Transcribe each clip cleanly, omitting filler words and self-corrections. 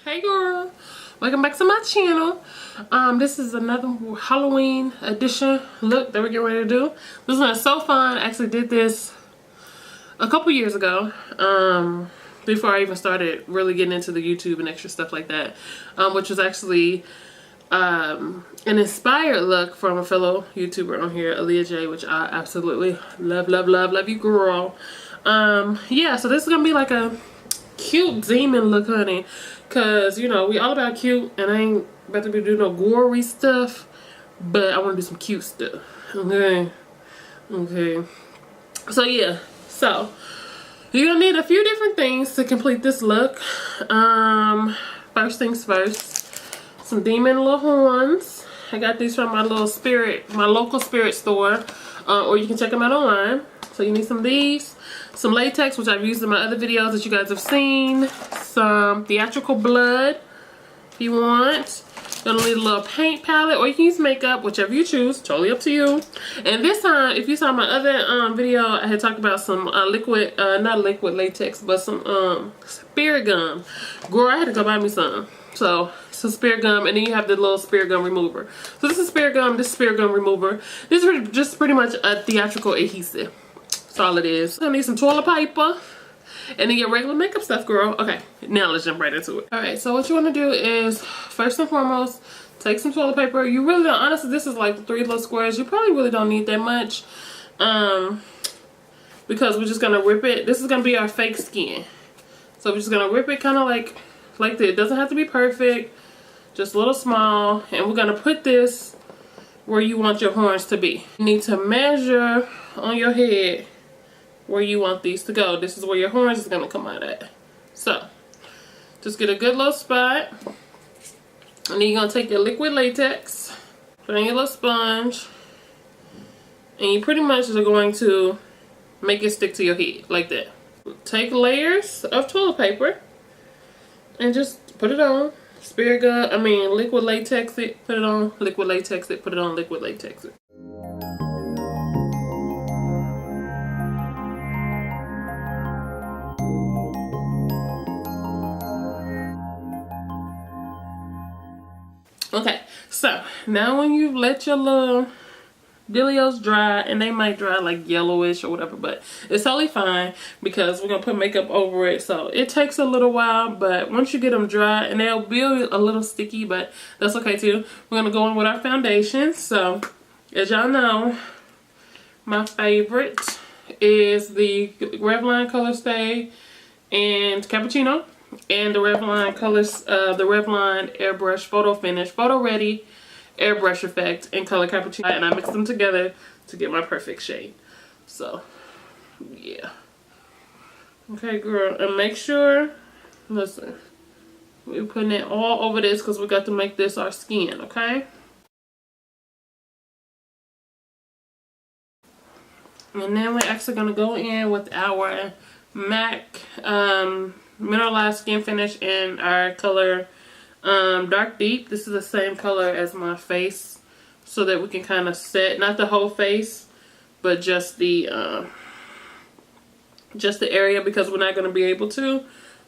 Hey girl, welcome back to my channel. This is another Halloween edition look that we're getting ready to do. This one is so fun. I actually did this a couple years ago, before I even started really getting into the YouTube and extra stuff like that, which was actually an inspired look from a fellow YouTuber on here, AaliyahJay, which I absolutely love you, girl. Yeah, so this is gonna be like a cute demon look, honey, because you know we all about cute, and I ain't about to be doing no gory stuff, but I want to do some cute stuff. Okay, so yeah, so you're gonna need a few different things to complete this look. First things first, some demon little horns. I got these from my local spirit store, or you can check them out online. So you need some of these, some latex, which I've used in my other videos that you guys have seen, some theatrical blood if you want. Gonna need a little paint palette, or you can use makeup, whichever you choose, totally up to you. And this time, if you saw my other video, I had talked about some not liquid latex, but some spirit gum. Girl, I had to go buy me some. So some spirit gum, and then you have the little spirit gum remover. So this is spirit gum, this is spirit gum remover. This is just pretty much a theatrical adhesive. That's all it is. Gonna need some toilet paper and then your regular makeup stuff, girl. Okay, now let's jump right into it. All right, so what you want to do is first and foremost take some toilet paper. You really don't, honestly, this is like 3 little squares. You probably really don't need that much, because we're just gonna rip it. This is gonna be our fake skin, so we're just gonna rip it kind of like this. It doesn't have to be perfect, just a little small, and we're gonna put this where you want your horns to be. You need to measure on your head where you want these to go. This is where your horns is gonna come out at. So just get a good little spot, and then you're gonna take your liquid latex, put on your little sponge, and you pretty much are going to make it stick to your head like that. Take layers of toilet paper and just put it on. Liquid latex it, put it on, liquid latex it, put it on, liquid latex it. Okay, so now when you've let your little dealios dry, and they might dry like yellowish or whatever, but it's totally fine because we're gonna put makeup over it, so it takes a little while, but once you get them dry, and they'll be a little sticky, but that's okay too. We're gonna go in with our foundation. So as y'all know, my favorite is the Revlon Color Stay and Cappuccino, and the Revlon Airbrush Photo Finish Photo Ready Airbrush Effect in color Cappuccino, and I mix them together to get my perfect shade. So yeah, okay girl, and make sure, listen, we're putting it all over this because we got to make this our skin. Okay, and then we're actually going to go in with our MAC Mineralized Skin Finish in our color Dark Deep. This is the same color as my face, so that we can kind of set, not the whole face, but just the area, because we're not going to be able to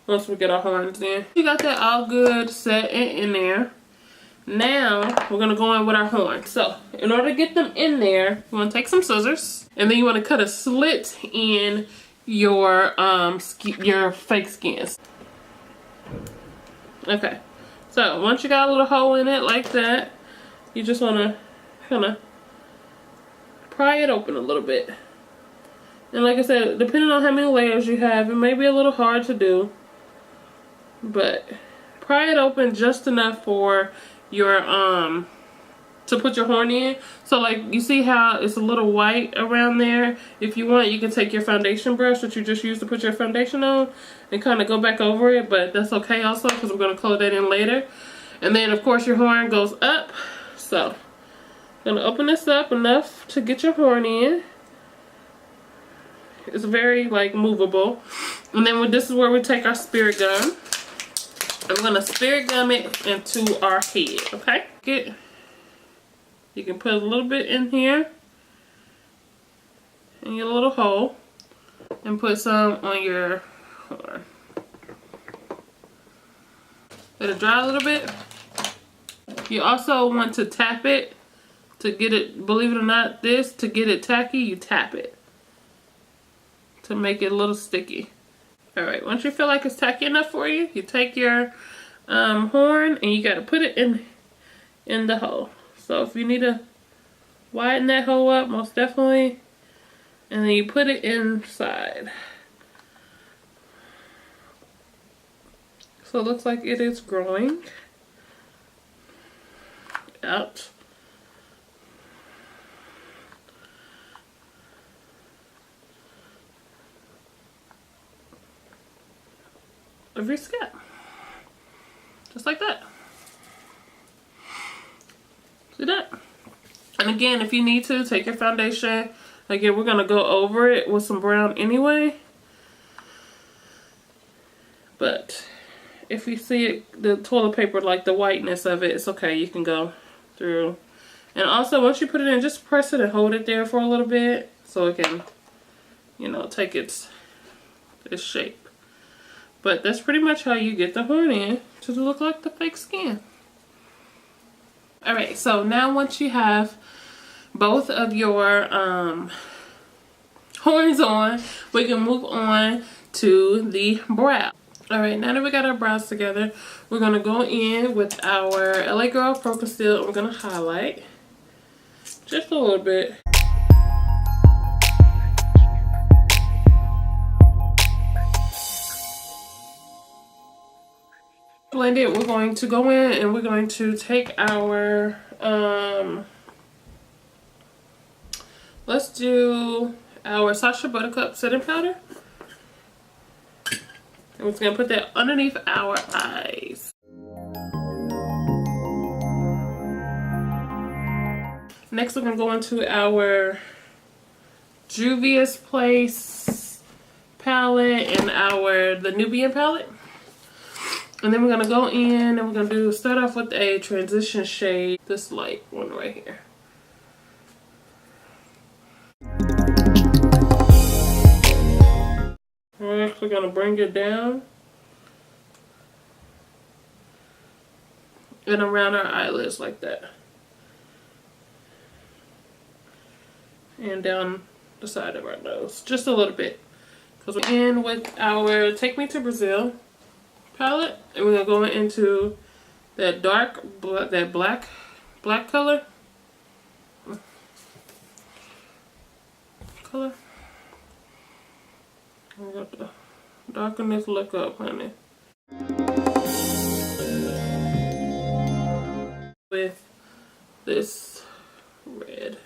once we get our horns in. You got that all good set in there. Now we're going to go in with our horns. So in order to get them in there, you want to take some scissors, and then you want to cut a slit in your fake skins. Okay, so once you got a little hole in it like that, you just want to kind of pry it open a little bit. And like I said, depending on how many layers you have, it may be a little hard to do, but pry it open just enough for your to put your horn in. So like you see how it's a little white around there. If you want, you can take your foundation brush that you just used to put your foundation on and kind of go back over it, but that's okay also because we're going to color that in later. And then of course your horn goes up. So I'm going to open this up enough to get your horn in. It's very like movable. And then this is where we take our spirit gum. I'm going to spirit gum it into our head. Okay, you can put a little bit in here in your little hole and put some on your horn. Let it dry a little bit. You also want to tap it to get it, believe it or not, to get it tacky, you tap it to make it a little sticky. Alright, once you feel like it's tacky enough for you, you take your horn and you got to put it in the hole. So if you need to widen that hole up, most definitely, and then you put it inside. So it looks like it is growing out. Of your scalp. Just like that. See that? And again, if you need to, take your foundation. Again, we're going to go over it with some brown anyway. But if you see it, the toilet paper, like the whiteness of it, it's okay. You can go through. And also, once you put it in, just press it and hold it there for a little bit so it can, you know, take its shape. But that's pretty much how you get the horn in to look like the fake skin. Alright, so now once you have both of your horns on, we can move on to the brow. Alright, now that we got our brows together, we're going to go in with our LA Girl Pro Conceal and we're going to highlight just a little bit. Blend it, we're going to go in and we're going to take our let's do our Sacha Buttercup setting powder, and we're just gonna put that underneath our eyes. Next we're gonna go into our Juvia's Place palette and the Nubian palette. And then we're going to go in and we're going to start off with a transition shade, this light one right here. We're actually going to bring it down and around our eyelids like that. And down the side of our nose, just a little bit. Because we're in with our Take Me to Brazil palette, and we're gonna go into that black color. We got to darken this look up, honey. With this red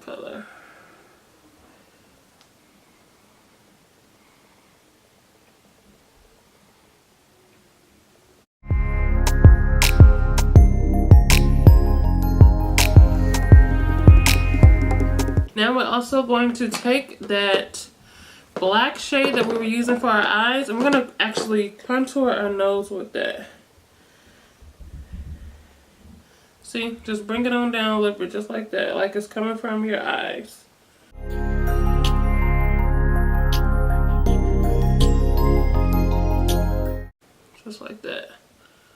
color. Now we're also going to take that black shade that we were using for our eyes, and we're going to actually contour our nose with that. See, just bring it on down a little bit, just like that, like it's coming from your eyes. Just like that.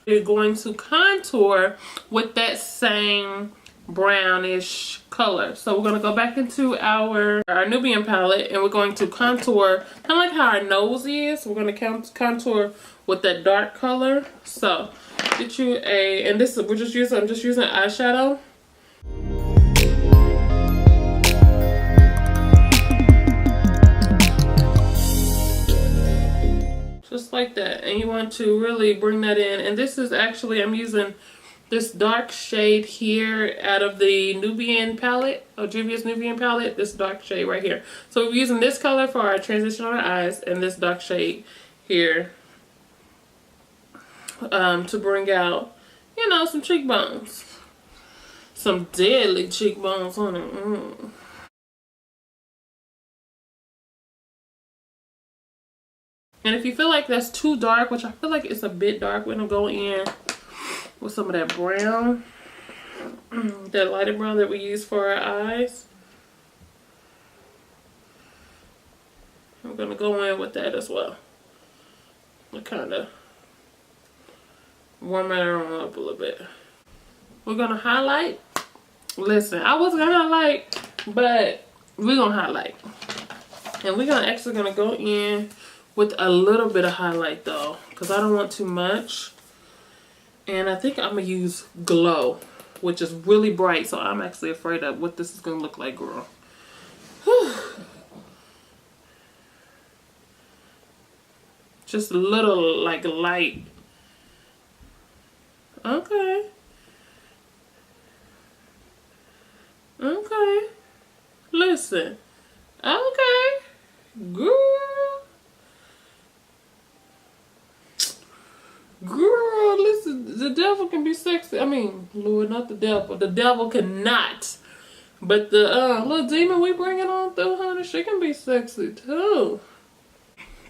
You're going to contour with that same brownish color. So we're going to go back into our Nubian palette and we're going to contour kind of like how our nose is. We're going to contour with that dark color. So get you and this is I'm just using eyeshadow. Just like that, and you want to really bring that in. And this is actually, I'm using this dark shade here out of the Nubian palette, or Juvia's Nubian palette, this dark shade right here. So we're using this color for our transition on our eyes and this dark shade here to bring out, you know, some cheekbones. Some deadly cheekbones on it. And if you feel like that's too dark, which I feel like it's a bit dark, we're going to go in with some of that brown, that lighter brown that we use for our eyes. I'm going to go in with that as well. To kind of warm it up a little bit. We're gonna highlight. Listen, I was gonna highlight, but we're gonna highlight. And we're actually gonna go in with a little bit of highlight though, because I don't want too much. And I think I'm gonna use Glow, which is really bright, so I'm actually afraid of what this is gonna look like, girl. Whew. Just a little like light. Okay. Okay. Listen. Okay. Girl. Girl, listen. The devil can be sexy. I mean, Lord, not the devil. The devil cannot. But the little demon we bringing on through, honey, she can be sexy too.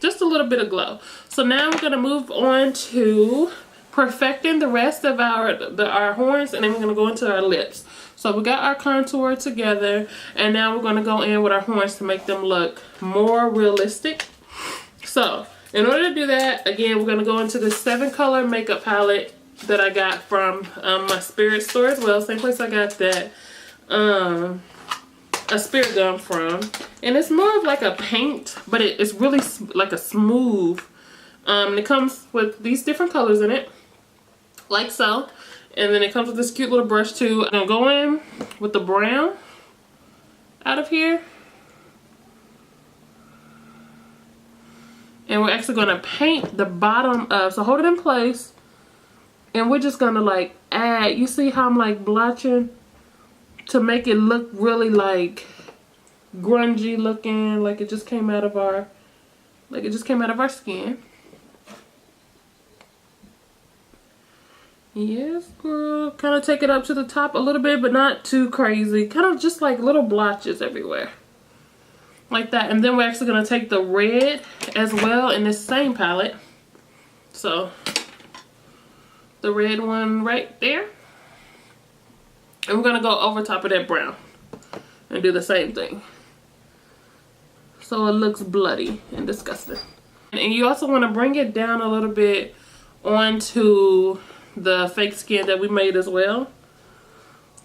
Just a little bit of glow. So now I'm gonna move on to perfecting the rest of our horns, and then we're gonna go into our lips. So we got our contour together, and now we're gonna go in with our horns to make them look more realistic. So in order to do that, again, we're gonna go into the 7-color makeup palette that I got from my Spirit store as well. Same place I got that a Spirit gum from, and it's more of like a paint, but it's really like a smooth. It comes with these different colors in it, like so, and then it comes with this cute little brush too. I'm gonna go in with the brown out of here, and we're actually gonna paint the bottom of. So hold it in place, and we're just gonna like add. You see how I'm like blotching to make it look really like grungy looking, like it just came out of our skin. Yes, girl. Kind of take it up to the top a little bit, but not too crazy. Kind of just like little blotches everywhere, like that. And then we're actually gonna take the red as well in this same palette. So the red one right there. And we're gonna go over top of that brown and do the same thing, so it looks bloody and disgusting. And you also want to bring it down a little bit onto the fake skin that we made as well,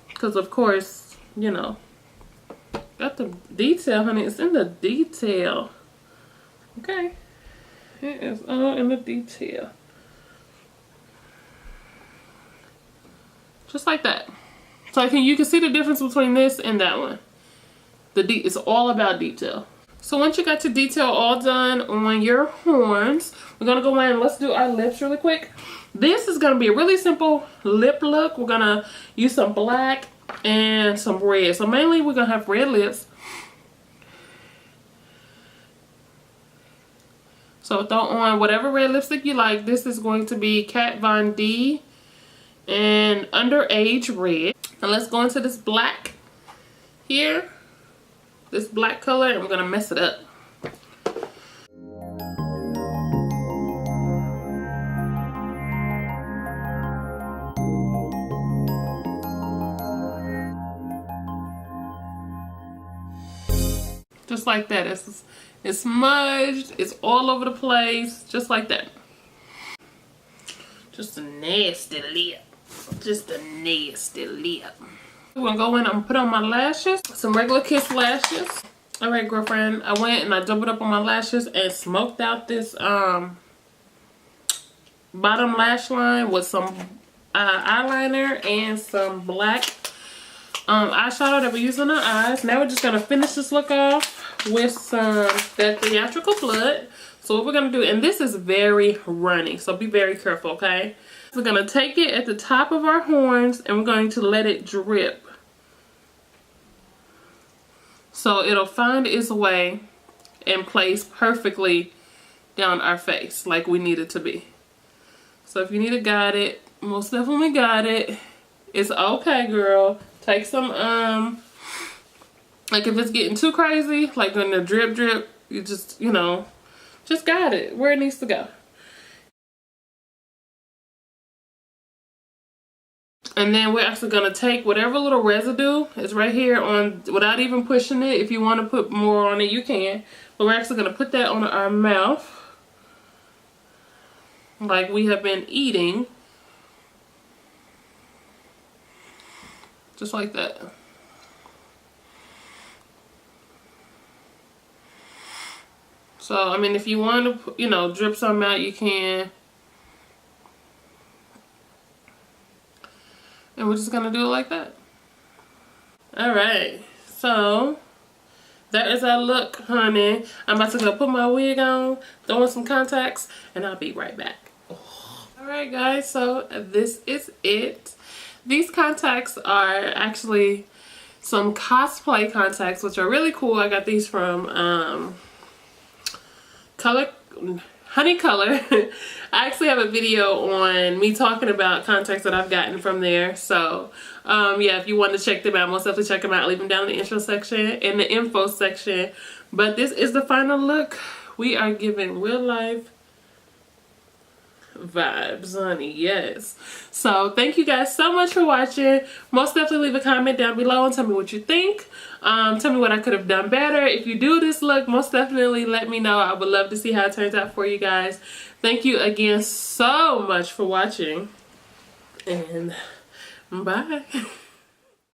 because of course, you know, got the detail, honey. It's in the detail. Okay, it is all in the detail, just like that. So you can see the difference between this and that one. It's all about detail. So once you got your detail all done on your horns, we're gonna go in and let's do our lips really quick. This is gonna be a really simple lip look. We're gonna use some black and some red. So mainly we're gonna have red lips. So throw on whatever red lipstick you like. This is going to be Kat Von D and Underage Red. And let's go into this black here, this black color, and we're gonna mess it up. Just like that. It's smudged, it's all over the place, just like that. Just a nasty lip. Just a nasty lip. We're gonna go in and put on my lashes, some regular Kiss lashes. All right, girlfriend, I went and I doubled up on my lashes and smoked out this bottom lash line with some eyeliner and some black eyeshadow that we use on our eyes. Now we're just gonna finish this look off with that Theatrical Blood. So what we're gonna do, and this is very runny, so be very careful, okay? We're gonna take it at the top of our horns and we're going to let it drip. So it'll find its way and place perfectly down our face like we need it to be. So if you need to guide it, most definitely guide it. It's okay, girl. Take some, like if it's getting too crazy, like when the drip, you just, you know, just guide it where it needs to go. And then we're actually going to take whatever little residue is right here on, without even pushing it. If you want to put more on it, you can. But we're actually going to put that on our mouth, like we have been eating Just like that. So, I mean, if you want to, you know, drip some out, you can. And we're just going to do it like that. Alright. So, that is our look, honey. I'm about to go put my wig on, throw in some contacts, and I'll be right back. Alright, guys. So, this is it. These contacts are actually some cosplay contacts, which are really cool. I got these from Honey Color. I actually have a video on me talking about contacts that I've gotten from there. So yeah, if you want to check them out, most definitely check them out. I'll leave them down in the intro section, in the info section. But this is the final look. We are giving real life vibes, honey. Yes. So thank you guys so much for watching. Most definitely leave a comment down below and tell me what you think. Tell me what I could have done better. If you do this look, most definitely let me know. I would love to see how it turns out for you guys. Thank you again so much for watching, and bye.